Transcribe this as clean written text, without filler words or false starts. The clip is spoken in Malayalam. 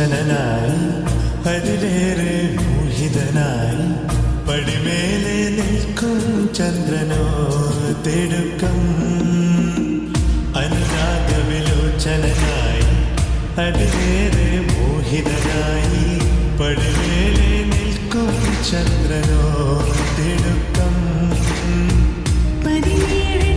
ലോചനനായി അതിലേറെ മോഹിതനായി പടിമേലെ നിൽക്കും ചന്ദ്രനോ തിടുക്കം അനുരാഗവിലോചനനായി അതിലേറെ മോഹിതനായി പടിമേലെ നിൽക്കും ചന്ദ്രനോ തിടുക്കം പതിനേഴ്